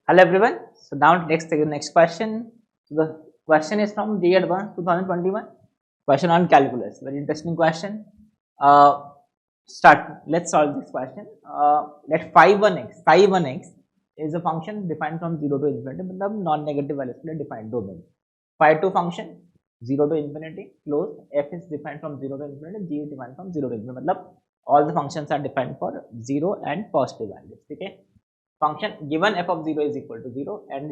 Hello everyone. So now next question. So the question is from D Advanced 2021. Question on calculus. Very interesting question. Start. Let's solve this question. Let phi1x is a function defined from 0 to infinity. मतलब non-negative values के लिए defined domain. Phi2 function 0 to infinity closed. F is defined from 0 to infinity. G is defined from 0 to infinity. मतलब all the functions are defined for 0 and positive values. ठीक है. Function given f of 0 is equal to 0 and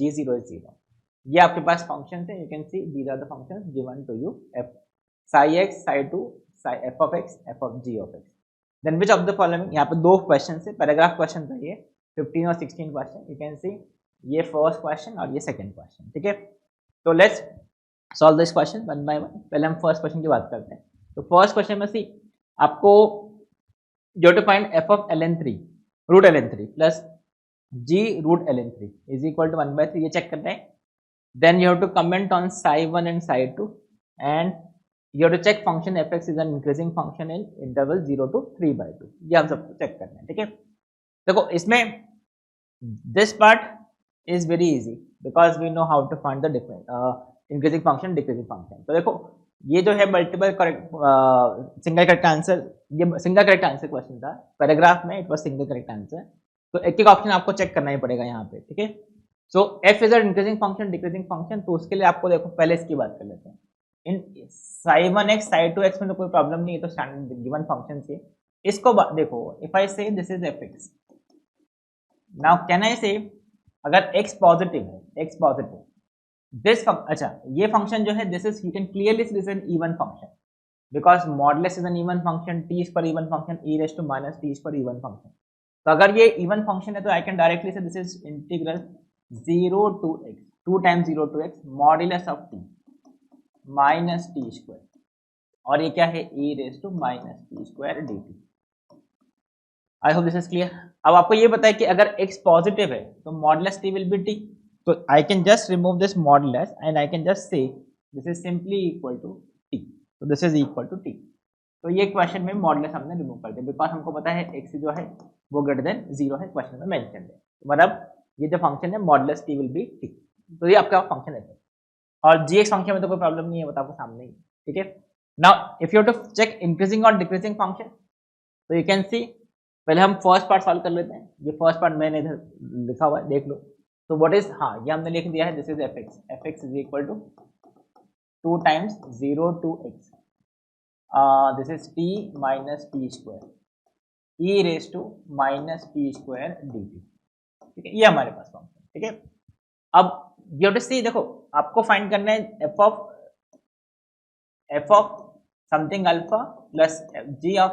g0 is 0. ये आपके पास function है. You can see these are the functions given to you. f psi x psi 2 psi f of x f of g of x. Then which of the following. यहाँ पे दो question है. Paragraph question था ये 15 और 16 question. You can सी ये first question और ये सेकंड क्वेश्चन. ठीक है. तो let's solve this question one by one. पहले हम फर्स्ट क्वेश्चन की बात करते हैं. तो फर्स्ट क्वेश्चन में सी आपको you to find f of ln3 root ln3 plus g root ln3 is equal to 1/3. ये चेक करना है. Then you have to comment on psi1 and psi2 and you have to check function fx is an increasing function in interval 0 to 3/2. ये हम सबको check करना है. ठीक है. देखो इसमें this part is very easy because we know how to find the different increasing function decreasing function. तो देखो ये जो है multiple correct single correct answer. ये सिंगल करेक्ट आंसर क्वेश्चन था. पैराग्राफ में it was single correct answer. तो एक एक ऑप्शन आपको चेक करना ही पड़ेगा यहाँ पे. ठीक है. So f is a increasing function decreasing function. तो उसके लिए आपको देखो पहले इसकी बात कर लेते हैं. इन psi1x psi2x में तो कोई प्रॉब्लम नहीं है. तो स्टैंडर्ड गिवन फंक्शन से इसको देखो. If I say this is fx. Now can I say अगर x पॉजिटिव है x पॉजिटिव दिस अच्छा ये फंक्शन जो है this is you can clearly see this is an even function because modulus is an even function. T is पर even function e raise to minus t is पर even function. तो अगर ये even function है तो I can directly say this is integral 0 to x 2 times 0 to x modulus of t minus t square. और ये क्या है e raise to minus t square d t. I hope this is clear. अब आपको ये बताया कि अगर x पॉजिटिव है तो modulus T will be T. So I can just remove this modulus and I can just say this is simply equal to t. So this is equal to t. तो ये question में modulus हमने remove कर दिया because हमको पता है x जो है वो ग्रेटर देन 0 है. क्वेश्चन में मेंशन है. मतलब ये जो फंक्शन है modulus t will be t. तो ये आपका फंक्शन है. और gx फंक्शन में तो कोई प्रॉब्लम नहीं है. वो तो आपको सामने ही. ठीक है. Now if you have to check increasing और डिक्रीजिंग फंक्शन तो यू कैन सी पहले हम फर्स्ट पार्ट सॉल्व कर लेते हैं. ये फर्स्ट पार्ट मैंने इधर लिखा हुआ है देख लो. तो व्हाट इज हाँ ये हमने लिख दिया है. This is fx is equal to 2 times 0 to x. This is t minus t square e raise to minus t square d t. ठीक है. ये हमारे पास फंक्शन. ठीक है. अब यू हैव टू सी देखो आपको फाइंड करना है f of something alpha plus g of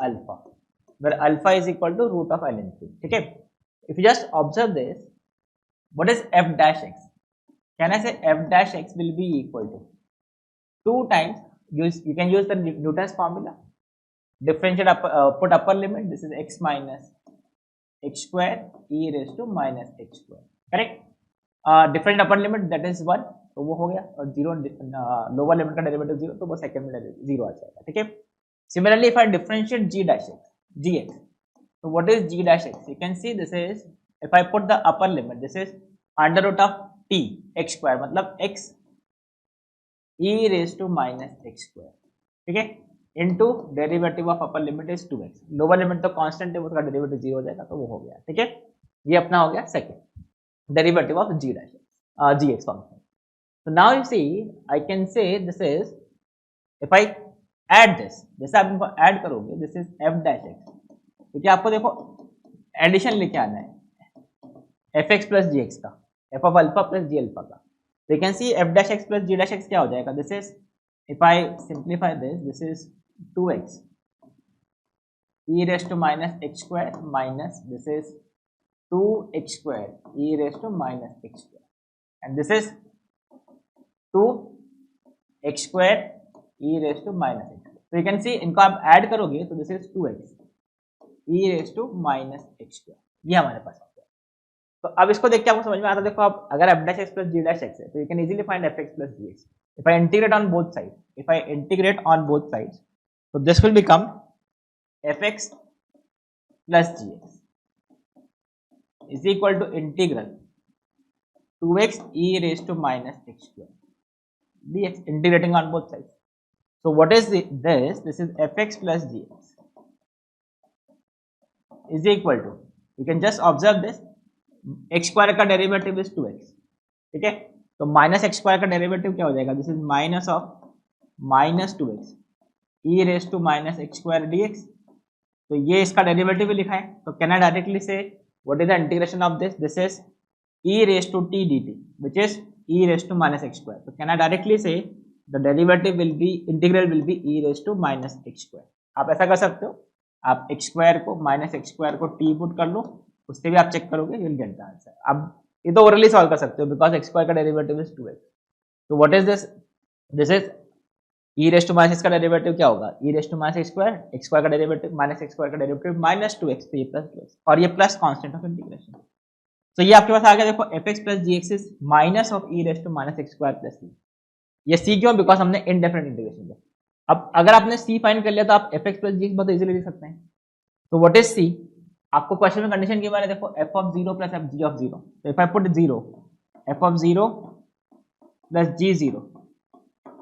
alpha where alpha is equal to root of ln3. ठीक है. If you just observe this, what is f dash x? Can I say f dash x will be equal to 2 times you can use the Newton's formula. Differentiate put upper limit. This is x minus x square e raised to minus x square. Correct. Different upper limit that is 1. तो वो हो गया. और 0 lower limit का derivative 0 तो वो second में 0 आ जाएगा. ठीक है. Similarly, if I differentiate g dash x gx. So what is g dash x? You can see this is if I put the upper limit, this is under root of t x square मतलब x e raised to minus x square. ठीक है. into derivative of upper limit is 2x. Lower limit तो constant है उसका derivative 0 हो जाएगा तो वो हो गया. ठीक है. ये अपना हो गया second derivative of g dash x gx function. So now you see I can say this is if I add this, जैसे आप इनको ऐड करोगे this is f dash x. क्योंकि आपको देखो एडिशन लेके आना है fx प्लस gx का f of alpha plus g alpha का. तो you can see f dash x plus g dash x क्या हो जाएगा. This is if I simplify this is 2x e raise to minus x square minus this is 2x square e raise to minus x square and this is 2x square e raise to minus x. तो you can see इनको आप add करोगे तो this is 2x e raise to minus x square. ये हमारे पास आ गया. तो अब इसको देख के आपको समझ में आता है. देखो आप अगर f dash x plus g dash x है तो you can easily find fx plus gx. If I integrate on both side तो this will become fx plus gx is equal to integral 2x e raised to minus x square dx, integrating on both sides. So what is this? This is fx plus gx is equal to, you can just observe this, x square का derivative is 2x, ठीक है, तो minus x square का derivative क्या हो जाएगा, this is minus of minus 2x e raise to minus x square dx, तो ये इसका डेरिवेटिव भी लिखा है, तो can I directly say what is the integration of this, this is e raise to t dt which is e raise to minus x square, तो can I directly से the derivative will be, integral will be e raise to minus x square. आप ऐसा कर सकते हो, आप x square को minus x square को टी पुट कर लो, उससे भी आप चेक करोगे, you will get the answer. अब ये तो ओरली सॉल्व कर सकते हो बिकॉज एक्स स्क्वायर का डेरिवेटिव इज 2x. तो what is this, this is e raise to minus, इसका डेरिवेटिव क्या होगा, ई raise to minus x square का डेरिवेटिव माइनस एक्स स्क्वायर का डेरिवेटिव माइनस 2x, तो ये प्लस 2x और ये प्लस कांस्टेंट ऑफ इंटीग्रेशन. तो ये आपके पास आ गया, देखो fx plus gx is minus of e raise to minus x square plus c. ये c क्यों, बिकॉज हमने इनडेफिनिट इंटीग्रेशन किया. अब अगर आपने c फाइंड कर लिया तो आप fx प्लस gx बहुत इजीली लिख सकते हैं. तो व्हाट इज c, आपको क्वेश्चन में कंडीशन की बारे देखो, f of 0 plus f g of 0, तो if I put 0, f of 0 plus g 0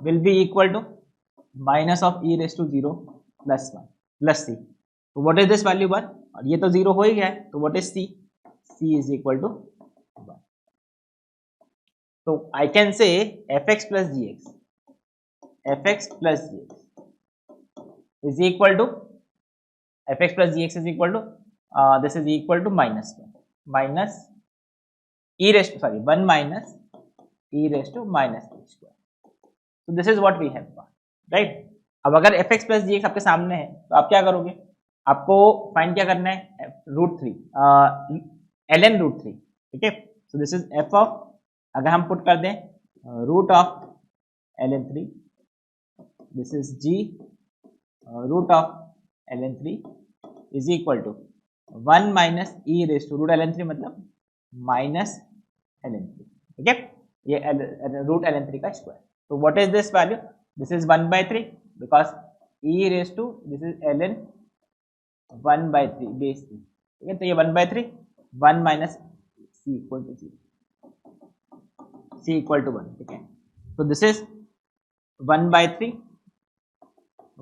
will be equal to minus of e raise to 0 plus 1 plus c. तो व्हाट इज दिस वैल्यू 1, और ये तो 0 हो ही गया है, तो what is c, c is equal to 1. तो I can say fx plus gx, fx plus gx is equal to, fx plus gx is equal to this is equal to minus 1 raised to 1 minus e raised to minus x square. So this is what we have got, right? अब अगर fx plus gx आपके सामने है तो आप क्या करोगे, आपको फाइंड क्या करना है, √3 ln √3, ठीक है. So this is f of, अगर हम पुट कर दें root of ln3, this is g root of ln3 is equal to 1 minus e raise to root ln3 मतलब माइनस ln3, ठीक है, ये रूट ln3 का स्क्वायर. तो what is this value, this is 1/3 because e raise to this is ln 1/3 base 3, ठीक है, तो ये 1/3 1 minus c equal to 0, c equal to 1, ठीक है. तो this is 1/3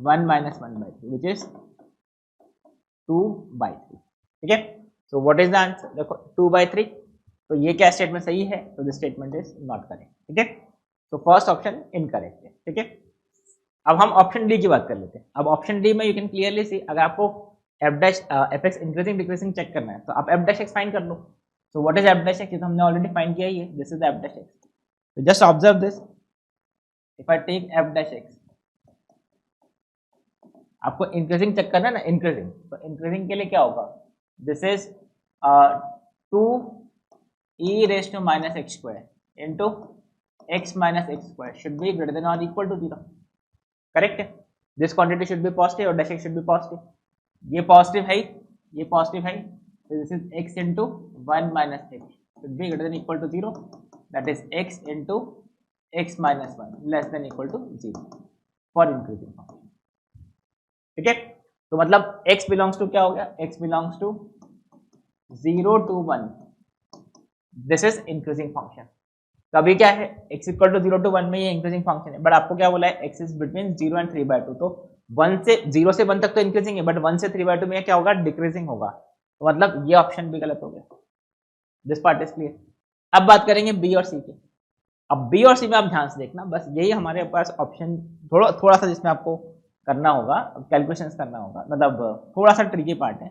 1 minus 1/3 which is 2/3, ठीक है. So what is the answer, देखो 2/3, तो ये क्या स्टेटमेंट सही है, तो this statement is not correct, ठीक है. तो फर्स्ट ऑप्शन इनकरेक्ट है, ठीक है. अब हम ऑप्शन डी की बात कर लेते हैं. अब ऑप्शन डी में यू कैन क्लियरली सी, अगर आपको fx इंक्रीजिंग डिक्रीजिंग चेक करना है तो आप f' फाइंड कर लो. सो व्हाट इज f', ये तो हमने ऑलरेडी फाइंड किया ही है, दिस इज f'. तो just observe this, if I take f', आपको इंक्रीजिंग चेक करना है ना, इंक्रीजिंग, तो इंक्रीजिंग के लिए क्या होगा, this is 2 e raise to minus x square into x minus x square should be greater than और इक्वल टू 0, करेक्ट है. This quantity should be positive और dash x should be positive, ये positive है, ये positive है, तो this is x into 1 minus x should be greater than equal to 0, that is x into x minus 1 less than equal to 0 for increasing function, ठीक है. तो मतलब x belongs to क्या हो गया, x belongs to 0 to 1, this is increasing function. तो अभी क्या है, x इक्वल टू 0 to 1 में ये इंक्रीजिंग फंक्शन है, बट आपको क्या बोला है, x इज बिटवीन 0 and 3/2, तो 1 से 0 से 1 तक तो इंक्रीजिंग है, बट 1 से 3/2 में क्या होगा, डिक्रीजिंग होगा. तो मतलब ये ऑप्शन भी गलत हो गया. This part is clear. अब बात करेंगे बी और सी की. अब बी और सी में आप ध्यान से देखना, बस यही हमारे पास ऑप्शन थोड़ा सा जिसमें आपको करना होगा, कैलकुलेशंस करना होगा, मतलब थोड़ा सा ट्रिकी पार्ट है.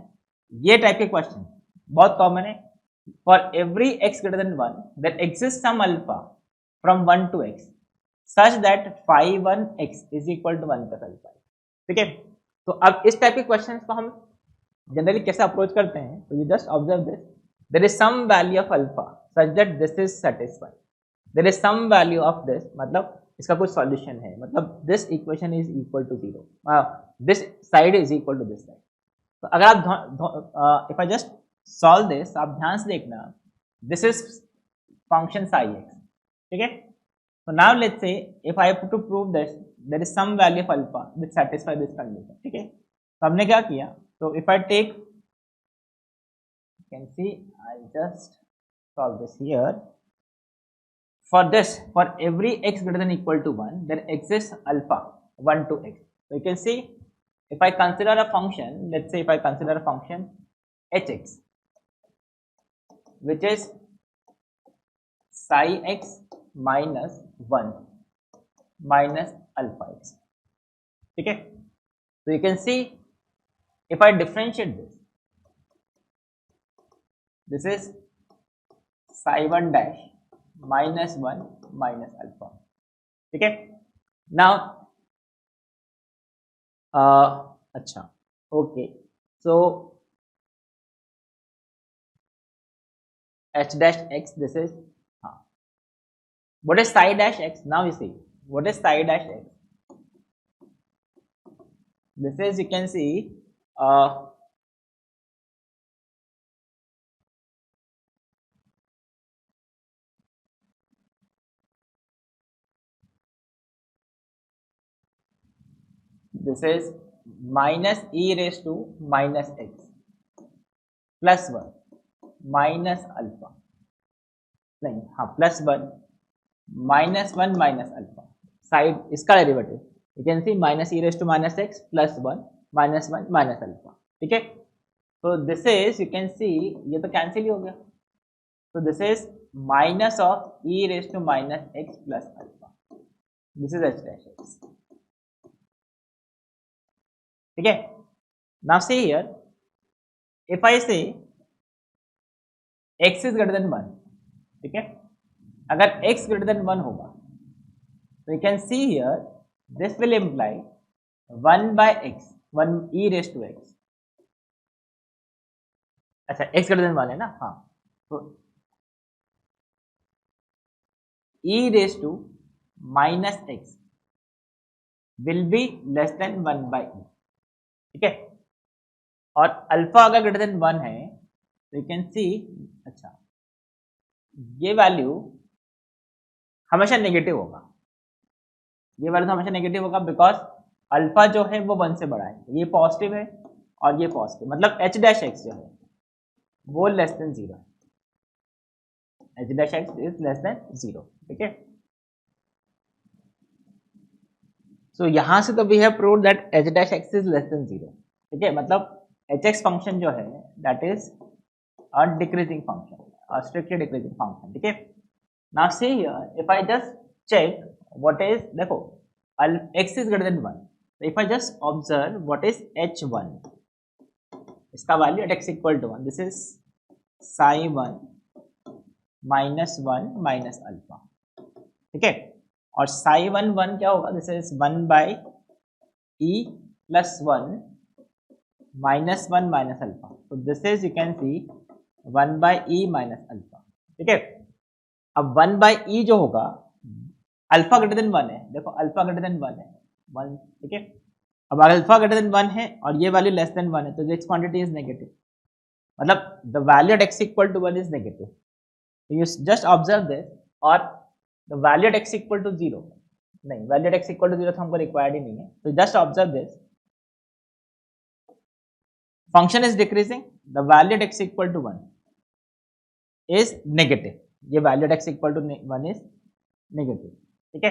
ये टाइप के क्वेश्चन बहुत कॉमन है. For every x greater than 1 there exist some alpha from 1 to x such that phi 1x is equal to 1 plus alpha, ठीक है. तो अब इस टाइप के क्वेश्चंस को हम जनरली कैसे अप्रोच करते हैं, तो you just observe this, there is some value of alpha such that this is satisfied, there is some value of this, मतलब इसका कुछ सॉल्यूशन है, मतलब this equation is equal to 0, this side is equal to this side. तो अगर आप if I just solve this, आप ध्यान से देखना, this is function psi x, ठीक है. तो now let's say if I have to prove this, there is some value of alpha which satisfy this condition, ठीक है. तो हमने क्या किया, तो if I take you can see I'll just solve this here. For this, for every x greater than equal to 1, there exists alpha 1 to x. So you can see if I consider a function, let's say if I consider a function hx, which is psi x minus 1 minus alpha x. Okay, so you can see if I differentiate this is psi 1 dash minus 1 minus alpha. Okay, now अच्छा, okay, so h dash x, this is what is psi dash x? Now you see what is psi dash x. This is, you can see, this is minus e raised to minus x plus 1 minus alpha, नहीं हाँ plus 1 minus 1 minus alpha, side इसका derivative you can see minus e raised to minus x plus 1 minus 1 minus alpha. ठीक है, so this is, you can see ये तो cancel ही हो गया, so this is minus of e raised to minus x plus alpha, this is h dash x. ठीक है, now see here, if I say x is greater than 1, ठीक है, अगर x greater than 1 होगा तो you can see here this will imply 1 by x, 1 e raised to x. अच्छा, x greater than 1 है ना, हाँ, तो e raised to minus x will be less than 1 by e. ठीक है, और अल्फा अगर ग्रेटर देन 1 है तो यू कैन सी, अच्छा, ये वैल्यू हमेशा नेगेटिव होगा, ये वैल्यू हमेशा नेगेटिव होगा बिकॉज अल्फा जो है वो 1 से बड़ा है, ये पॉजिटिव है और ये पॉजिटिव, मतलब h डैश x जो है वो लेस देन 0 है, h dash x is less than 0. ठीक है, सो यहां से तो we have proved that h dash x is less than 0. ठीक है, मतलब hx फंक्शन जो है that is a decreasing function, a strictly decreasing function. ठीक है, now see here if I just check what is, देखो x is greater than 1, so if I just observe what is h1, इसका value at x equal to 1, this is psi 1 minus 1 minus alpha. ठीक है, और psi 1 1 क्या होगा, this is 1 by e plus 1 minus 1 minus alpha. So this is, you can see 1 by e minus alpha. ठीक है, अब 1 by e जो होगा, अल्फा ग्रेटर देन 1 है, देखो अल्फा ग्रेटर देन 1 है 1. ठीक है, अब अल्फा ग्रेटर देन 1 है और ये वैल्यू लेस देन 1 है, तो दिस क्वांटिटी इज नेगेटिव, मतलब the value at x equal to 1 is negative. You just observe this, और the value at x equal to 0, नहीं value at x equal to 0 तो हमको रिक्वायर्ड ही नहीं है, तो just observe this, function is decreasing, the value at x equal to 1 is negative, ये value at x equal to 1 is negative. ठीक है,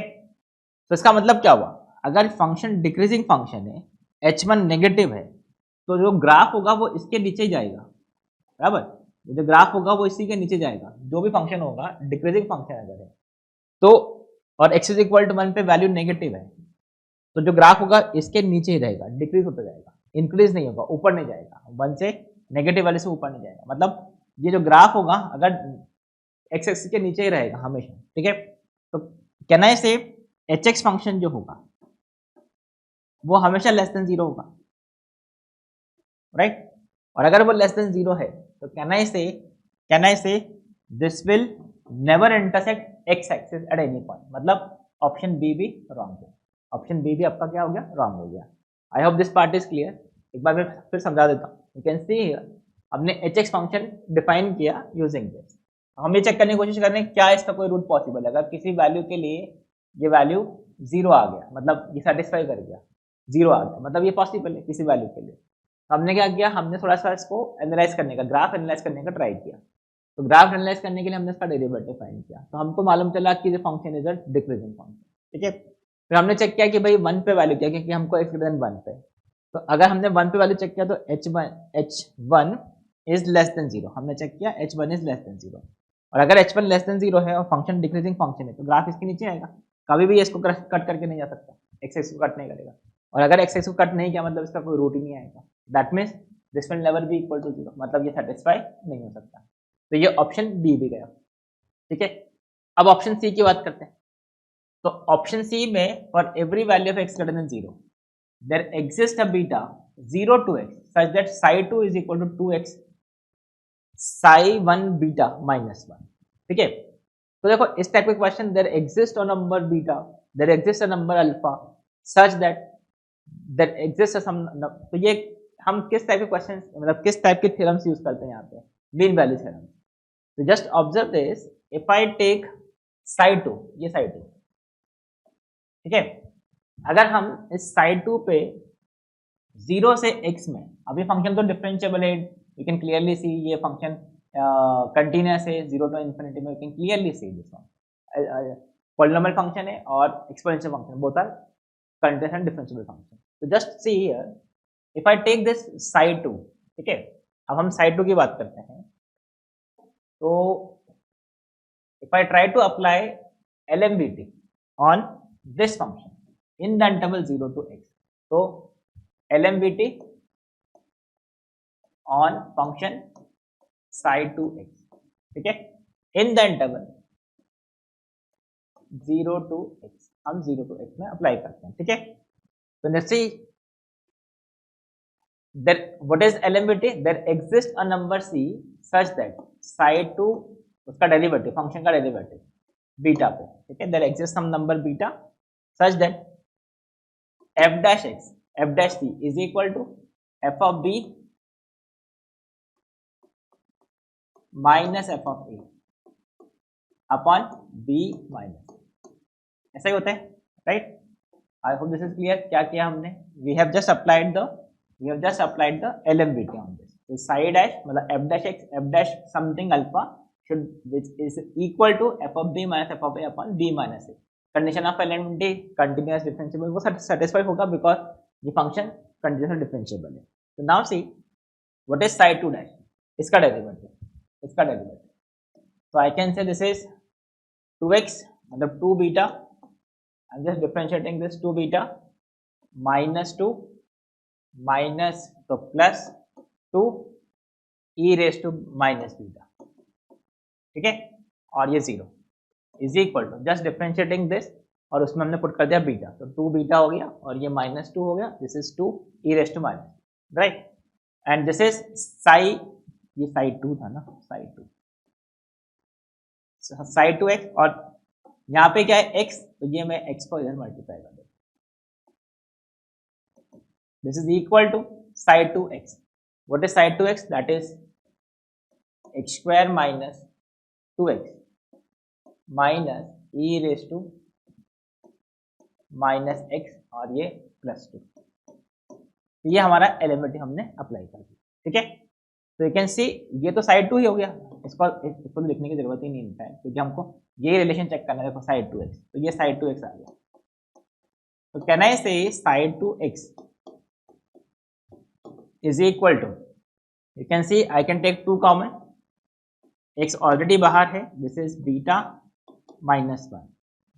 तो इसका मतलब क्या हुआ, अगर फंक्शन डिक्रीजिंग फंक्शन है, h1 नेगेटिव है, तो जो ग्राफ होगा वो इसके नीचे ही जाएगा, बराबर, जो ग्राफ होगा वो इसी के नीचे जाएगा, जो भी फंक्शन होगा डिक्रीजिंग फंक्शन अगर है तो, और x इज इक्वल टू 1 पे वैल्यू नेगेटिव है, तो जो ग्राफ होगा इसके नीचे ही रहेगा, डिक्रीज होता जाएगा, इंक्रीज नहीं होगा, ऊपर नहीं जाएगा, 1 से नेगेटिव वाले से ऊपर नहीं जाएगा, मतलब ये जो ग्राफ होगा अगर x एक्सिस के नीचे ही रहेगा हमेशा. ठीक है, तो कैन आई से hx फंक्शन जो होगा वो हमेशा लेस देन 0 होगा, राइट, और अगर वो लेस देन 0 है तो can I say this will never intersect x axis at any point, मतलब ऑप्शन बी भी रॉन्ग है, ऑप्शन बी भी आपका क्या हो गया, रॉन्ग हो गया. आई hope this part is clear. एक बार मैं फिर समझा देता हूँ. यू कैन सी हमने hx फंक्शन डिफाइन किया यूजिंग दिस, हम ये चेक करने की कोशिश कर रहे हैं क्या इसका कोई रूट पॉसिबल है, अगर किसी वैल्यू के लिए ये वैल्यू 0 आ गया, मतलब ये सेटिस्फाई कर गया, 0 आ गया, मतलब ये पॉसिबल है किसी वैल्यू के लिए. हमने क्या किया, हमने थोड़ा सा इसको एनालाइज करने का, ग्राफ एनालाइज करने का ट्राई किया। तो ग्राफ एनालाइज करने के लिए हमने इसका डेरिवेटिव फाइंड किया, तो हमको मालूम चला कि ये function is a decreasing function. ठीक है, फिर हमने चेक किया कि भाई 1 पे वैल्यू क्या, क्योंकि हमको x ग्रेटर देन 1 पे, तो अगर हमने 1 पे वैल्यू चेक किया तो h1 इज लेस देन 0, हमने चेक किया h1 इज लेस देन 0, और अगर h1 लेस देन 0 है और फंक्शन डिक्रीजिंग फंक्शन है तो ग्राफ इसके नीचे आएगा, कभी भी इसको कट करके नहीं जा सकता, x को कट नहीं करेगा, और अगर x को कट नहीं किया मतलब इसका कोई रूट ही नहीं आएगा, that means this will never be equal to 0, मतलब ये सेटिस्फाई नहीं हो सकता। तो ये ऑप्शन डी भी गया। ठीक है, अब ऑप्शन सी की बात करते हैं। तो ऑप्शन सी में for every value of x greater than 0 there exist a beta 0 to x such that psi2 is equal to 2x psi1 beta minus 1। ठीक है, तो देखो इस टाइप के question, there exist a number beta, there exist a number alpha such that there exist some, तो ये हम किस टाइप के क्वेश्चन, मतलब किस टाइप के थ्योरम्स यूज करते हैं यहाँ पे, मीन वैल्यू थ्योरम। तो just observe this, if I take psi2, ये psi2, ठीक है, अगर हम इस psi2 पे 0 से x में, अभी फंक्शन तो डिफरेंशिएबल है, यू कैन क्लियरली सी ये फंक्शन कंटिन्यूअस है, 0 to infinity में, you can clearly see this one polynomial function है और exponential function, both are continuous and differentiable function. तो just see here, if I take this psi2, ठीक है, अब हम psi2 की बात करते हैं, तो if I try to apply LMVT on this function in the interval 0 to x, so LMVT on function psi2x, ठीक है, in the interval 0 to x, हम 0 to x में अप्लाई करते हैं। ठीक है, तो let's see that what is LMVT, there exists a number c such that psi2 उसका डेरिवेटिव, फंक्शन का डेरिवेटिव बीटा पे, ठीक है, there exist some number beta such that f dash x f dash c is equal to f of b minus f of a upon b minus, ऐसा ही होता है, right. I hope this is clear. क्या किया हमने, we have just applied the LMVT on this, तो psi dash मतलब f dash x f dash something alpha should which is equal to f of b minus f of a upon b minus a। Condition of LMVT continuous differentiable वो satisfy होगा because ये function continuous differentiable है। तो now see what is psi2 dash, इसका derivative, तो I can say this is 2x मतलब 2 beta, I am just differentiating this 2 beta minus 2 minus तो plus 2 e raise to minus beta, ठीक है, और ये 0 is equal to just differentiating this और उसमें हमने पुट कर दिया बीटा, तो 2 बीटा हो गया और ये माइनस 2 हो गया, this is 2 e raise to minus, right, and this is psi, ये psi2 था ना, psi2x, और यहाँ पे क्या है x, तो ये मैं x को इधर मल्टीप्लाई कर दूँ, this is equal to psi2x, what is psi2x, that is x square minus 2x minus e raise to minus x और ये प्लस 2, ये हमारा LMVT हमने अप्लाई कर दिया। ठीक है, तो यू कैन सी ये तो psi2 ही हो गया, इसको लिखने की जरूरत ही नहीं है क्योंकि हमको ये रिलेशन चेक करना है, देखो psi2x, तो ये psi2x आ गया, तो can I say psi2x is equal to, you can see I can take 2 common, x already बाहर है, this is beta minus 1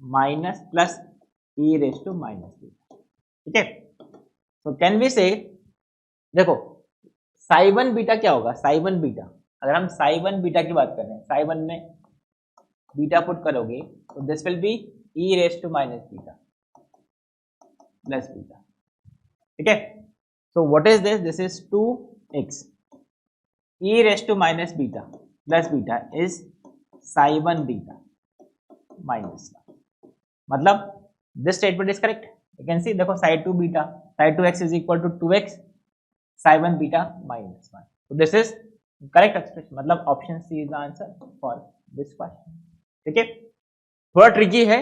minus plus e raise to minus beta. ठीक है, तो कैन वी से, देखो psi1 बीटा क्या होगा, psi1 beta, अगर हम psi1 बीटा की बात कर रहे हैं, psi1 में बीटा पुट करोगे तो this will be e raise to minus beta plus beta. ठीक है, so what is this, this is 2x e raise to minus beta plus beta is psi1 beta minus 1, मतलब this statement is correct. You can see, देखो psi2 beta, psi2x is equal to 2x psi1 beta minus 1, तो this is correct expression, मतलब option C is the answer for this question. ठीक है, थोड़ा tricky है,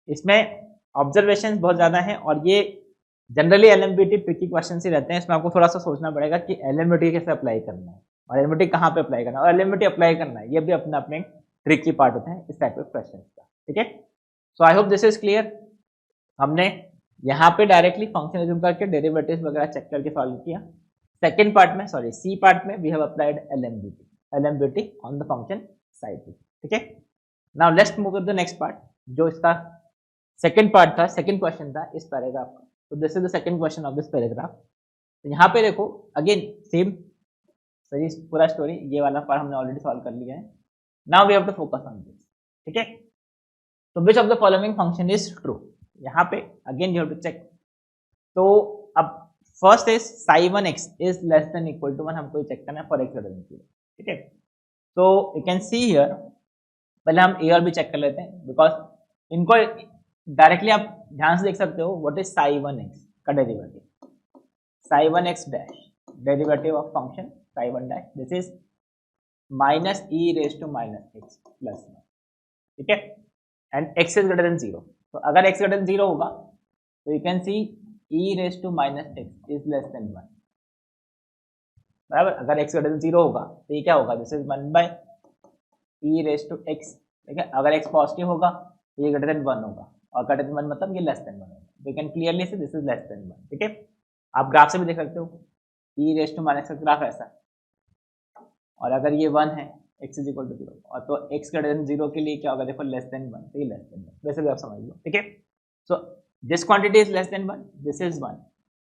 इसमें observation बहुत ज्यादा है और ये जनरली एलएमबीटी ट्रिकी क्वेश्चन ही रहते हैं, इसमें आपको थोड़ा सा सोचना पड़ेगा कि एलएमबीटी कैसे अप्लाई करना है और एलएमबीटी कहाँ पे अप्लाई करना है और एलएमबीटी अप्लाई करना है, ये भी अपना अपने ट्रिकी पार्ट होते हैं इस टाइप ऑफ क्वेश्चन का, ठीक है। So I hope this is clear. हमने यहाँ पे डायरेक्टली फंक्शनलिज्म करके डेरिवेटिव्स वगैरह चेक करके सॉल्व किया। सेकंड पार्ट में, सॉरी सी पार्ट में, we have applied LMBT on the function side, ठीक है। Now let's move to the next part, जो इसका सेकंड पार्ट था, सेकंड क्वेश्चन था इस पैराग्राफ का। तो this is the second question of this paragraph. तो यहाँ पे देखो अगेन सेम सही पूरा स्टोरी, ये वाला पार्ट हमने ऑलरेडी सॉल्व कर लिया है। Now we have to focus on this, ठीक है। तो which of the following function is true, यहाँ पे again you have to check. तो अब first is psi1x is less than equal to 1, हमको चेक करना है फॉर x ग्रेटर देन 0, ठीक है। तो यू कैन सी हियर, पहले हम ए और बी चेक कर लेते हैं, बिकॉज इनको डायरेक्टली आप ध्यान से देख सकते हो। व्हाट इज psi1x का derivative, psi1x dash derivative of function psi1 dash, this is minus e raise to minus x plus 1, ठीक है। And x is greater than 0, तो अगर x ग्रेटर देन 0 होगा तो you can see e raise to minus x is less than 1, बराबर। अगर x greater than 0 होगा तो ये क्या होगा, this is 1 by e raise to x, ठीक है। अगर x पॉजिटिव होगा तो ये ग्रेटर देन 1 होगा, और ग्रेटर देन 1 मतलब ये लेस देन 1 होगा। We can clearly see this is less than 1, ठीक है। आप ग्राफ से भी देख सकते हो, e रेज टू माइनस का ग्राफ ऐसा, और अगर ये 1 है x इज इक्वल टू 0, और तो x ग्रेटर देन 0 के लिए क्या होगा, देखो लेस देन 1, तो ये लेस देन 1, वैसे भी आप समझ लो, ठीक है। So this quantity is less than 1, this is 1,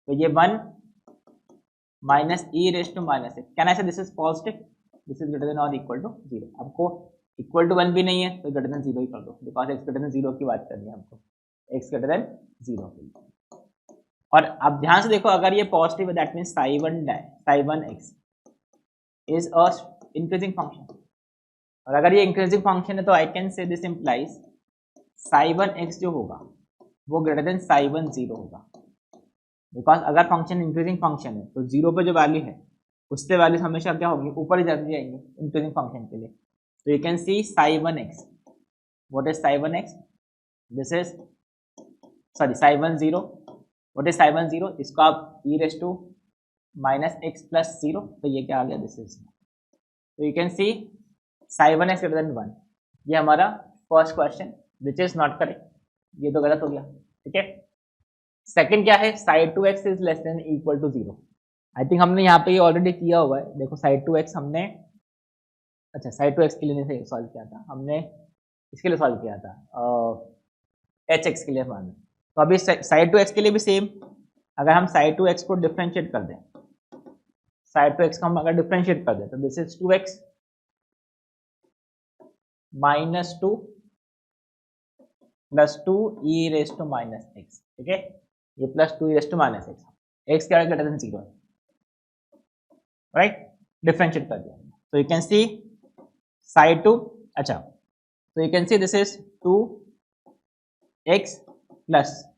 तो ये 1 minus e raise to minus x, can I say this is positive, this is greater than और इक्वल टू 0। आपको इक्वल टू 1 भी नहीं है तो ग्रेटर देन 0 ही कर दो, बिकॉज x ग्रेटर देन 0 की बात करनी है हमको, x ग्रेटर देन 0 के लिए। और आप ध्यान से देखो, अगर ये पॉजिटिव है that means psi1x is a increasing function, और अगर ये इंक्रीजिंग फंक्शन है तो I can say this implies psi1x जो होगा वो ग्रेटर देन psi10 होगा, बिकॉज अगर फंक्शन इंक्रीजिंग फंक्शन है तो 0 पे जो वैल्यू है उससे वैल्यू हमेशा क्या होगी, ऊपर ही जाती जाएंगे इंक्रीजिंग फंक्शन के लिए। तो you can see psi1x, what is psi1x, this is sorry psi10, what is psi10, इसको आप e raise to minus x plus 0, तो ये क्या आ गया, दिस इज, तो you can see psi1x greater than 1, ये हमारा first question which is not correct, ये तो गलत हो गया, ठीक है। सेकंड क्या है, psi2x is less than equal to 0, I think हमने यहाँ पे ये ऑलरेडी किया हुआ है। देखो psi2x हमने, अच्छा psi2x के लिए नहीं सॉल्व किया था हमने, इसके लिए सॉल्व किया था hx के लिए मान। तो अभी psi2x के लिए भी सेम, अगर हम psi2x को डिफ्रेंशिएट कर दें, psi2x को हम अगर डिफ्रेंशिएट कर दें तो this is 2x minus 2 plus 2 e raise to minus x, ठीक है। ये plus 2 e raise to minus x, x क्या ग्रेटर देन 0 है, राइट, डिफरेंशिएट कर दिया। तो यू कैन सी psi2, अच्छा, तो you can see this is 2x plus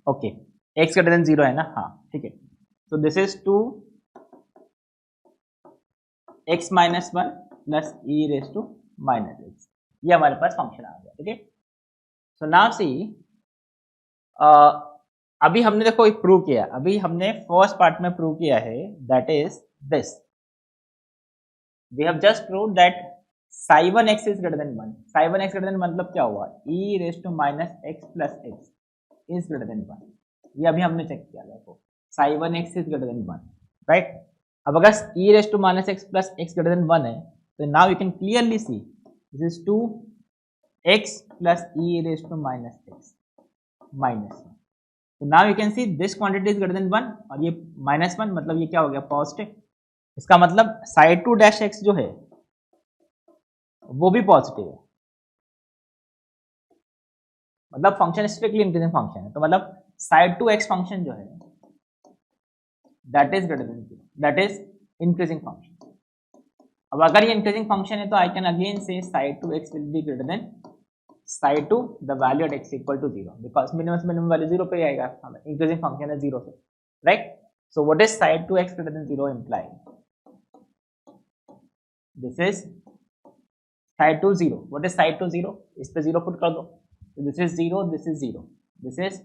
okay, x greater than 0 है ना, हाँ ठीक है। तो this is 2x minus 1 plus e raise to minus x, ये हमारे पास फंक्शन आ गया, ठीक है। सो नाउ सी, अभी हमने देखो प्रूव किया, अभी हमने फर्स्ट पार्ट में प्रूव किया है, that is this, we have just prove that psi1x is greater than 1, psi1x greater than मतलब क्या हुआ, e raise to minus x plus x is greater than 1, ये अभी हमने चेक किया, देखो psi1x is greater than 1, right. अब अगर e raise to minus x plus x greater than 1 है, तो now you can clearly see this is 2x plus e raise to minus x minus 1, तो now you can see this quantity is greater than 1, और ये minus 1 मतलब ये क्या हो गया, पॉजिटिव। इसका मतलब psi2 डैश x जो है वो भी पॉजिटिव है, मतलब फंक्शन स्ट्रिक्टली इंक्रीजिंग फंक्शन है, तो मतलब psi2x फंक्शन जो है that is greater than 0, that is increasing function. अब अगर ये इंक्रीजिंग फंक्शन है तो I can again say psi2x will be greater than psi2 the value at x equal to 0, because minimum value 0 पे ही आएगा, इंक्रीजिंग फंक्शन है 0 से, right. So what is psi2x greater than 0 imply, this is psi2 0, what is psi2 0, इस पे 0 put कर दो, this is 0, this is 0, this is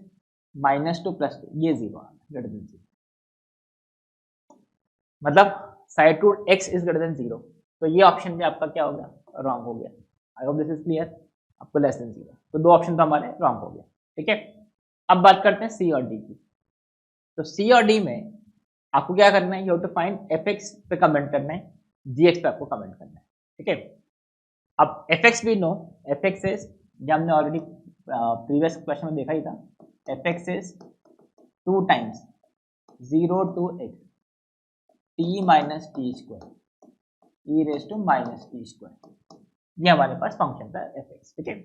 -2 +2, ये 0 आ गया ग्रेटर देन 0, मतलब side root x is greater than 0, तो ये ऑप्शन भी आपका क्या हो गया, रॉन्ग हो गया। आई होप दिस इज क्लियर, आपको लेस देन 0, तो दो ऑप्शन तो हमारे रॉन्ग हो गए, ठीक है। अब बात करते हैं सी और डी की। तो सी और डी में आपको क्या करना है, you have to find fx पे कमेंट करना है, gx पे आपको कमेंट करना है, ठीक है। अब fx भी नो, fx इज, ये हमने ऑलरेडी प्रीवियस क्वेश्चन में देखा ही था, fx is 2 times 0 to x t minus t square e raise to minus t square, ये हमारे पास फंक्शन था fx, ठीक है।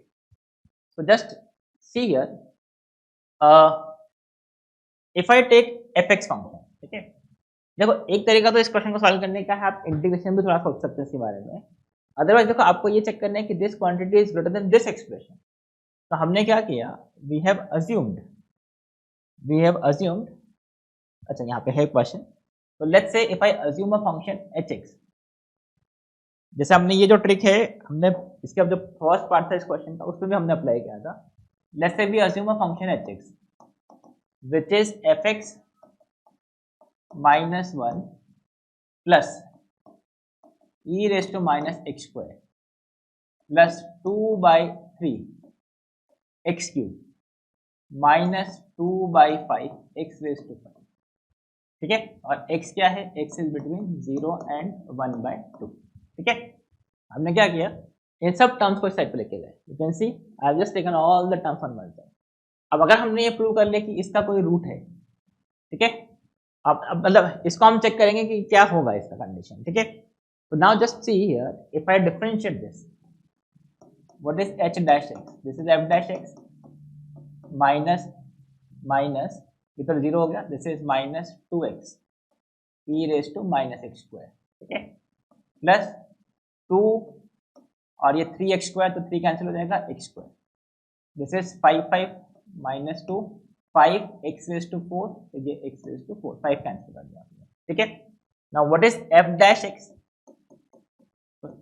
So just see here, if I take fx function, ठीक है। देखो एक तरीका तो इस क्वेश्चन को सॉल्व करने का है, आप इंटीग्रेशन भी थोड़ा सोच सकते हैं इसके बारे में। अदरवाइज देखो आपको ये चेक करना है कि this quantity is greater then this expression, तो हमने क्या किया, वी हैव अज्यूम्ड, अच्छा यहाँ पे है क्वेश्चन, तो let's say if I assume a function hx, जैसे हमने ये जो ट्रिक है, हमने इसके अब जो फर्स्ट पार्ट था इस क्वेश्चन का उसमें भी हमने अप्लाई किया था। Let's say we assume a function hx which is fx minus 1 plus e raised to minus x square plus 2 by 3 x cube minus 2 by 5 x raised to 5, ठीक है। और x क्या है, x is between 0 and 1 by 2, ठीक है। हमने क्या किया, इन सब टर्म्स को इस साइड पे लेके गए, you can see I have just taken all the terms on one side. अब अगर हमने ये प्रूव कर लिया कि इसका कोई रूट है, ठीक है, अब मतलब इसको हम चेक करेंगे कि क्या होगा इसका कंडीशन, ठीक है। तो now just see here, if I differentiate this, what is h dash x, this is f dash x minus minus इधर 0 हो गया, this is minus 2x e raise to minus x square, ठीक है, plus 2 और ये 3x square, तो 3 cancel हो जाएगा, x square, this is 5 minus 2 5 x raise to 4, तो ये x रेज टू 4, 5 कैंसिल कर दिया आपने, ठीक है। Now what is f dash x,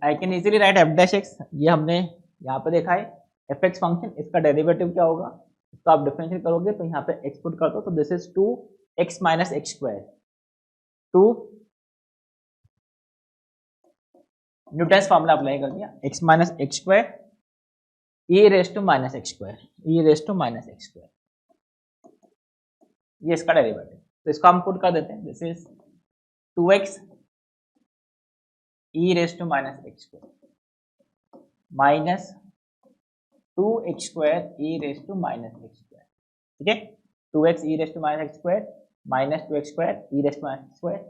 I can easily right f dash x, ये हमने यहाँ पे देखा है fx फंक्शन, इसका डेरिवेटिव क्या होगा, इसको आप डिफरेंशिएट करोगे तो यहाँ पे x पुट कर दो, तो this is 2x minus x square, 2 Newton's formula apply कर दिया, x minus x square e raise to minus x square, e raise to minus x square, ये इसका डेरिवेटिव, तो इसको हम पुट कर देते हैं, this is 2x e raise to minus x square minus 2x square e raise to minus x square, ठीक है। 2x e raise to minus x square minus 2x square e raise to minus x square,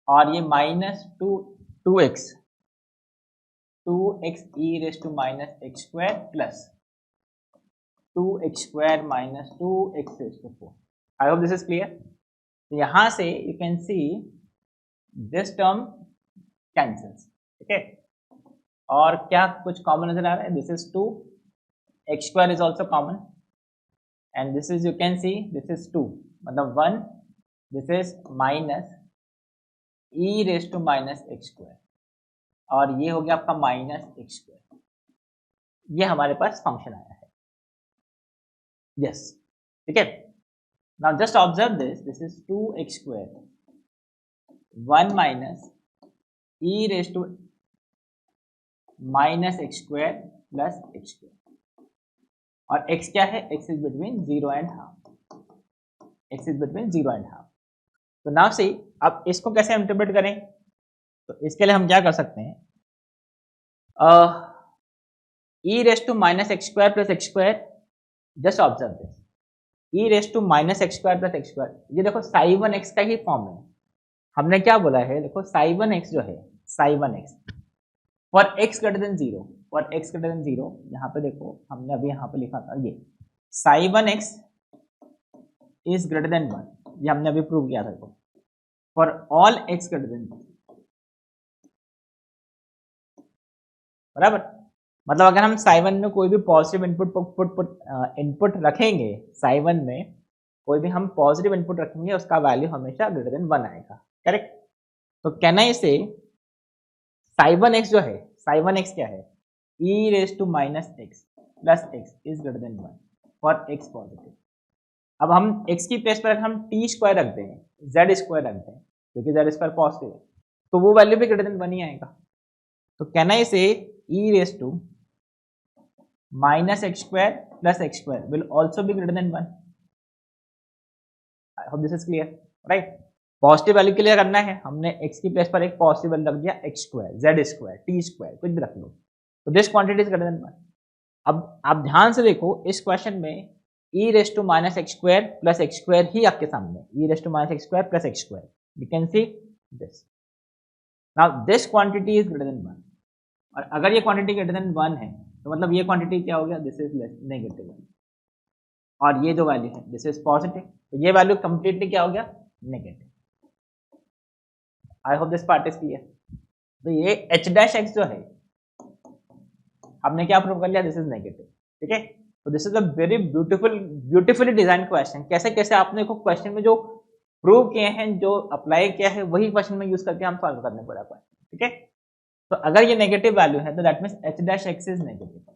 और ये minus 2x e raise to minus x square plus 2x square minus 2x raise to 4। I hope this is clear. तो यहाँ से you can see this term cancels, ठीक है, और क्या कुछ कॉमन नजर आ रहा है, this is 2, x square is also common, and this is, you can see this is 2, मतलब 1, this is minus e raise to minus x square, और ये हो गया आपका माइनस x स्क्वायर, ये हमारे पास फंक्शन आया है, यस, ठीक है। Now just observe this, this is 2x square 1 minus e raise to minus x square plus x square, और x क्या है, x is between 0 and half, x is between 0 and half. तो now see, अब इसको कैसे interpret करें, तो इसके लिए हम क्या कर सकते हैं, e raise to minus x square plus x square, just observe this, e raise to minus x square plus x square, ये देखो साई 1x का ही फॉर्म है। हमने क्या बोला है, देखो साई 1x जो है, Sai 1x for x greater than 0, for x greater than 0, यहाँ पे देखो हमने अभी यहाँ पे लिखा था, ये Sai 1x is greater than 1, ये हमने अभी प्रूव किया था, देखो for all x greater than 1, बराबर। मतलब अगर हम साई 1 में कोई भी पॉजिटिव इनपुट रखेंगे, साई 1 में कोई भी हम पॉजिटिव इनपुट रखेंगे, उसका वैल्यू हमेशा ग्रेटर देन 1 आएगा, करेक्ट। तो कैन आई से साई 1x जो है, साई 1x क्या है, e raise to minus x, plus x is greater than 1 for x positive. अब हम x की प्लेस पर हम टी स्क्वायर रखते हैं, जेड स्क्वायर रखते हैं, क्योंकि जेड स्क्वायर पॉजिटिव है, तो वो वैल्यू भी ग्रेटर देन 1 ही आएगा। तो can I say e raise to minus x square plus x square will also be greater than 1। I hope this is clear, right. Positive value के लिए करना है, हमने x की प्लेस पर एक पॉजिटिव वैल्यू रख दिया x square, Z square, T square, कुछ भी रख लो, तो this quantity is greater than 1। अब आप ध्यान से देखो इस क्वेश्चन में e raise to minus x square plus x square ही आपके सामने, e raise to minus x square plus x square, you can see this. Now this quantity is greater than 1, और अगर ये क्वांटिटी ग्रेटर देन 1 है तो मतलब ये क्वांटिटी क्या हो गया, दिस इज नेगेटिव, और ये जो वैल्यू है दिस इज पॉजिटिव, तो ये वैल्यू कंप्लीटली क्या हो गया, negative. I hope this part is clear. तो ये h डैश x जो है हमने क्या प्रूव कर लिया, दिस इज नेगेटिव, ठीक है। तो this is a very beautifully design question. कैसे कैसे आपने को क्वेश्चन में जो प्रूव किए हैं, जो अप्लाई किया है, वही क्वेश्चन में यूज करके हम सॉल्व करने पड़ा पाए, ठीक है। तो अगर ये नेगेटिव वैल्यू है तो that means h dash x is negative,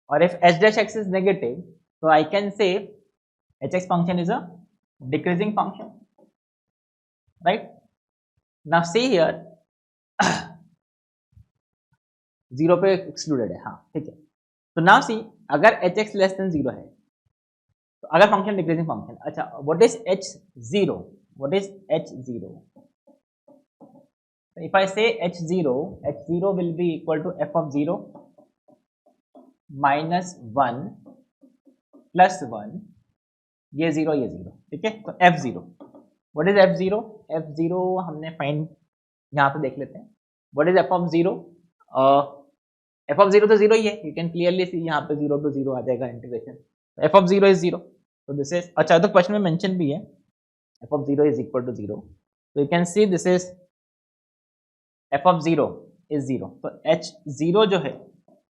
और if h dash x is negative तो I can say hx function is a decreasing function, right. Now see here 0 पे एक्सक्लूडेड है, हाँ ठीक है। तो नाउ सी अगर hx लेस देन 0 है, तो अगर फंक्शन डिक्रीजिंग फंक्शन, अच्छा what is h0, what is h0, if I say h0 will be equal to f of 0 minus 1 plus 1, ये 0 ये 0, ठीक है। तो f0, what is f0, f0 हमने फाइंड यहाँ पे देख लेते हैं, what is f of 0, f of 0 तो 0 ही है, यू कैन क्लियरली सी यहाँ पे 0 to 0 आ जाएगा इंटीग्रेशन, f ऑफ 0 इज 0, तो दिस इज, अच्छा तो क्वेश्चन में मेंशन भी है f of 0 is equal to 0, तो you can see this is f of 0 is 0, तो h0 जो है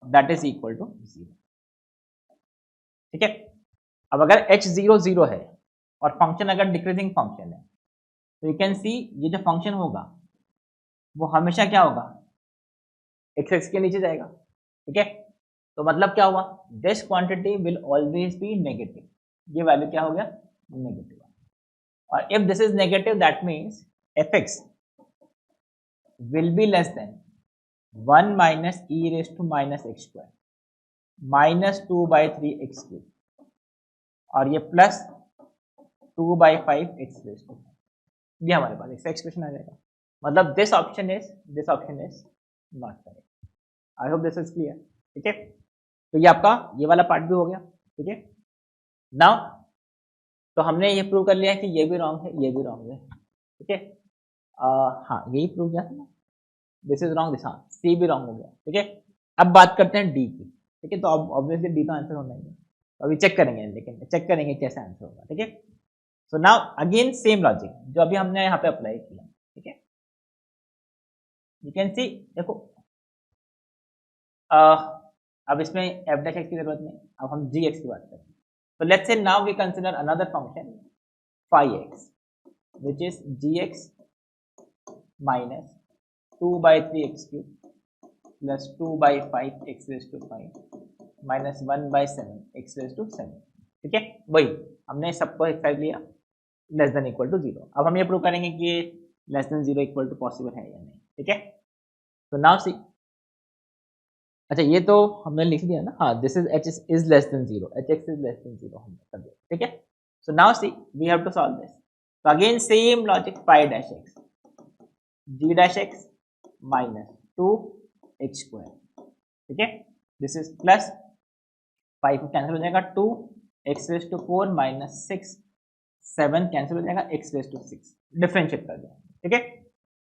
दैट इज इक्वल टू 0, ठीक है। अब अगर h0 0 है और फंक्शन अगर डिक्रीजिंग फंक्शन है, तो यू कैन सी ये जो फंक्शन होगा वो हमेशा क्या होगा, x के नीचे जाएगा, ठीक है। तो मतलब क्या हुआ, this quantity will always be negative, ये वैल्यू क्या हो गया, नेगेटिव। और if this is negative that means fx will be less than 1 minus e raise to minus x square minus 2/3 x cube, और ये प्लस 2/5 एक्स रेज टू, ये हमारे पास expression आ जाएगा। मतलब this option is not correct. I hope this is clear, ठीक है। तो ये आपका ये वाला पार्ट भी हो गया, ठीक है। नाउ तो हमने ये प्रूव कर लिया है कि ये भी रॉन्ग है, ये भी रॉन्ग है, ठीक है। हाँ यही प्रूव किया था ना, दिस इज रॉन्ग, दिस, हाँ सी भी रॉन्ग हो गया, ठीक है। अब बात करते हैं डी की, ठीक है। तो अब ऑब्वियसली डी तो आंसर होना ही है, अभी चेक करेंगे, लेकिन चेक करेंगे कैसे आंसर होगा, ठीक है। So now again same logic जो अभी हमने यहाँ पे अप्लाई किया, ठीक है। यू कैन सी, देखो अब इसमें एफ डैश एक्स की जरूरत नहीं, अब हम जी एक्स की बात करें। तो let's say now we consider another function phi x which is g x minus 2/3 x cube plus 2/5 x raise to 5 minus 1/7 x raise to 7, ठीक है। वही हमने सबको एक साइड लिया लेस देन इक्वल टू 0। अब हम ये प्रूव करेंगे कि ये less than 0 equal to possible है या नहीं, ठीक है। तो नाउ सी, अच्छा ये तो हमने लिख दिया ना, हाँ this is h is less than 0, hx is less than 0 हमने कर दिया, ठीक है। So now see we have to solve this. तो again same logic, pi dash x g dash x minus 2 x square, ठीक है। दिस इज प्लस 5 कैंसिल हो जाएगा, 2 x raise to 4 minus 6 7 cancel हो जाएगा, एक्स रेज टू 6 डिफरेंशिएट कर दिया, ठीक है।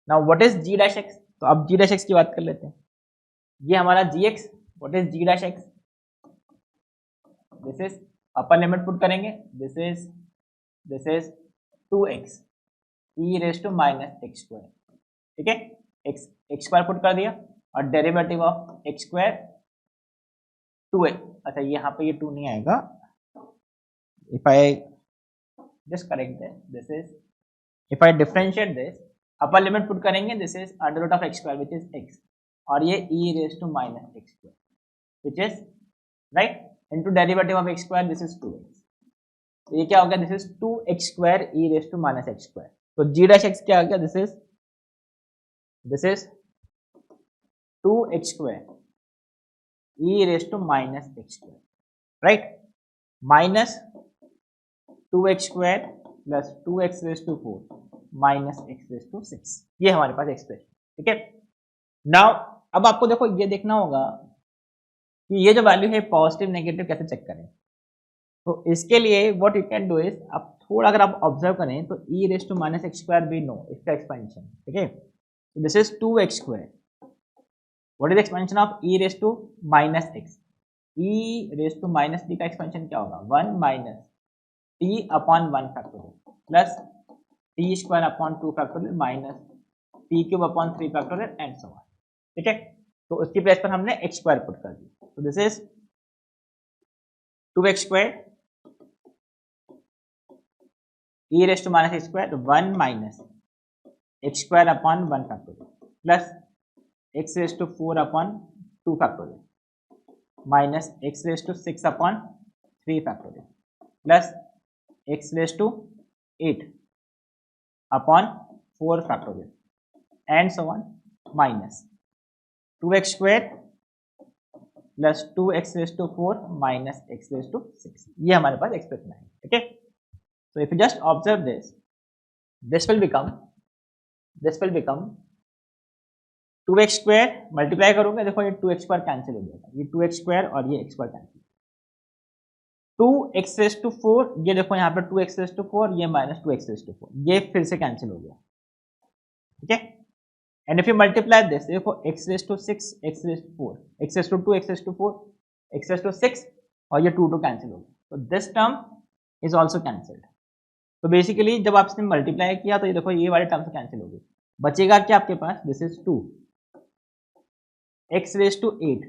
Now what is g dash x, तो अब g डैश एक्स की बात कर लेते हैं। ये हमारा gx, what is g dash x, this is upper limit put करेंगे, this is 2x e raise to minus x square, ठीक है। एक्स स्क्वायर पुट कर दिया और derivative of x square 2x, अच्छा यहाँ पे ये 2 नहीं आएगा, if I just correct this is, if I differentiate this, upper limit put करेंगे, this is under root of x square which is x, और ये e raise to minus x square which is right into derivative of x square this is 2x। तो ये क्या हो गया, this is 2x square e raise to minus x square. तो g dash x क्या आ गया, this is 2x square e raise to minus x square right, minus 2x square plus 2x raise to 4 minus x raise to 6, ये हमारे पास expression. ठीक है, now अब आपको देखो ये देखना होगा कि ये जो वैल्यू है पॉजिटिव नेगेटिव कैसे चेक करें। तो इसके लिए what you can do is, अब थोड़ा अगर आप ऑब्जर्व करें तो e raise to minus x square भी नो इसका एक्सपेंशन। ठीक है, this is 2x square, what is expansion of e raise to minus x, e raise to minus d का एक्सपेंशन क्या होगा, 1 minus t upon 1 factorial plus t square upon 2 factorial minus t cube upon 3 factorial and so on. ठीक है, तो उसकी place पर हमने x square put कर दिया, तो this is 2x square e raise to minus x square 1 minus x square upon 1 factorial plus x raise to 4 upon 2 factorial minus x raise to 6 upon 3 factorial plus x raise to 8 upon 4 factorial and so on minus 2x square plus 2x raise to 4 minus x raise to 6, ये हमारे पास expression है। ठीक है, so if you just observe this will become 2x square multiply करोगे, देखो ये 2x square cancel हो जाएगा, ये 2x स्क्वायर और ये x square cancel, 2x raise to 4, ये देखो यहाँ पर 2x रेज टू 4, ये माइनस 2x रेज टू 4, ये फिर से कैंसिल हो गया। ठीक है, and if you multiply this, देखो x raise to 6, x raise to 4, x raise to 2, x raise to 4, x raise to 6 और ये 2 कैंसिल हो गया, तो this term is also cancelled. तो बेसिकली जब आपने मल्टीप्लाई किया तो ये देखो ये वाले टर्म से कैंसिल हो गई, बचेगा क्या आपके पास, this is 2 x raise to 8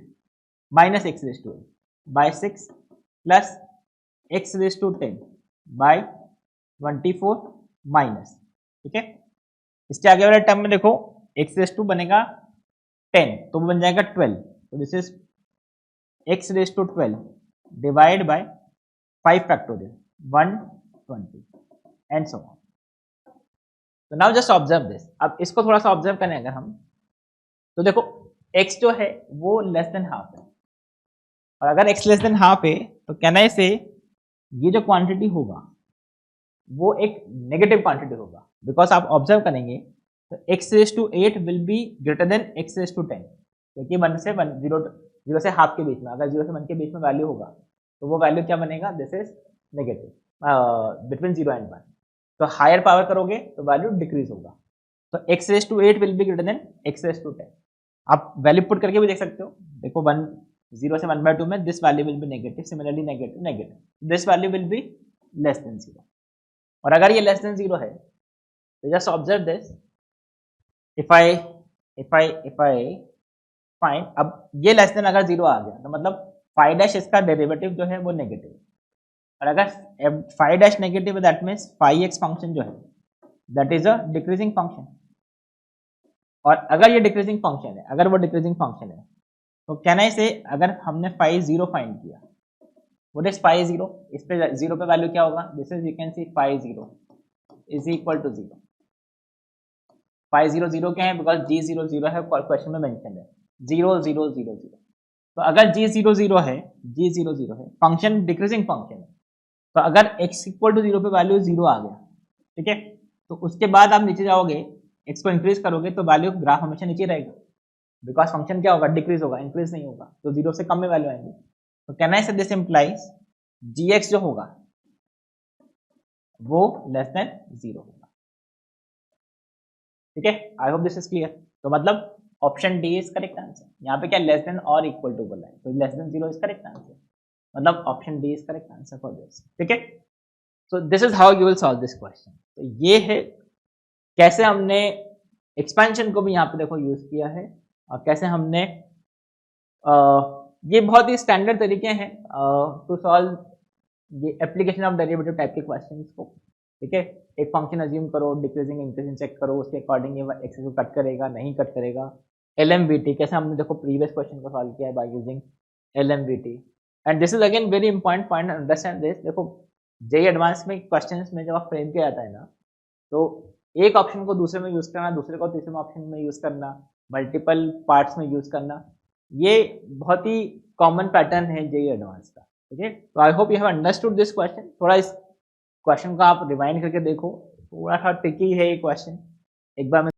minus x raise to 8 by 6 plus x raise to 10 by 24 minus. ठीक है, इसके आगे वाले टर्म में देखो x रेज टू बनेगा 10 तो वो बन जाएगा 12, तो this is x raise to 12 divide by 5 factorial 120 and so on. तो नाउ जस्ट ऑब्जर्व दिस, अब इसको थोड़ा सा ऑब्जर्व करें अगर हम, तो देखो x जो है वो लेस देन हाफ है, और अगर x लेस देन हाफ है तो कैन आई से ये जो क्वांटिटी होगा वो एक नेगेटिव क्वांटिटी होगा, बिकॉज आप ऑब्जर्व करेंगे तो x raise to 8 will be greater than x raise to 10, क्योंकि 1 से 1 0 से हाफ के बीच में, अगर 0 से 1 के बीच में वैल्यू होगा तो वो वैल्यू क्या बनेगा, this is negative between 0 and 1, तो हायर पावर करोगे तो वैल्यू डिक्रीज होगा, तो x raise to 8 will be greater than x raise to 10। आप वैल्यू पुट करके भी देख सकते हो, देखो 0 से 1/2 में this value will be negative, similarly negative negative, this value will be less than 0, और अगर ये लेस देन 0 है तो just observe this, if I find, अब ये लेस देन अगर 0 आ गया तो मतलब फाइव डैश इसका डेरिवेटिव जो है वो नेगेटिव, और अगर फाइव डैश नेगेटिव है दैट मीन्स 5x फंक्शन जो है that is a decreasing function, और अगर ये डिक्रीजिंग फंक्शन है, अगर वो डिक्रीजिंग फंक्शन है तो कैन आई से अगर हमने 5 फाइंड किया, व्हाट इज 5 इस पे 0 पे वैल्यू क्या होगा, this is you can see 5 is equal to 0, 5 0 क्या है, बिकॉज G0 है, क्वेश्चन में मेंशन है 0 0 0 0, तो अगर G0 है फंक्शन डिक्रीजिंग फंक्शन है, तो अगर x इक्वल टू 0 पे वैल्यू 0 आ गया, ठीक है, तो उसके बाद आप नीचे जाओगे x को इंक्रीज करोगे तो वैल्यू ग्राफ हमेशा नीचे रहेगा, बिकॉज फंक्शन क्या होगा, डिक्रीज होगा, इंक्रीज नहीं होगा, तो 0 से कम में वैल्यू आएंगे, तो can I say this implies gx जो होगा वो लेस देन 0 होगा। ठीक है, I hope this is clear. तो मतलब option D is correct answer, यहाँ पे क्या लेस देन और इक्वल टू बोला है, तो less than 0 is correct answer, मतलब option D is correct answer for this. ठीक है, so this is how you will solve this question. तो ये है कैसे हमने एक्सपेंशन को भी यहाँ पे देखो यूज किया है, और कैसे हमने ये बहुत ही स्टैंडर्ड तरीके हैं टू सॉल्व ये एप्लीकेशन ऑफ डेरिवेटिव टाइप के क्वेश्चंस को। ठीक है, एक फंक्शन अज्यूम करो, डिक्रीजिंग इंक्रीजिंग चेक करो, उसके अकॉर्डिंग ये एक्सेस को कट करेगा नहीं कट करेगा, LMVT कैसे हमने देखो प्रीवियस क्वेश्चन को सॉल्व किया है by using LMVT and this is again very important point understand this. देखो जेई एडवांस में क्वेश्चंस में जब आप फ्रेम किया जाता है ना, तो एक ऑप्शन को दूसरे में यूज करना, दूसरे को तीसरे में ऑप्शन में यूज करना, मल्टीपल पार्ट्स में यूज करना, ये बहुत ही कॉमन पैटर्न है जेई एडवांस का। ठीक है, तो I hope you have understood this question. थोड़ा इस क्वेश्चन को आप रिवाइंड करके देखो, थोड़ा सा ट्रिकी है ये क्वेश्चन, एक बार मैं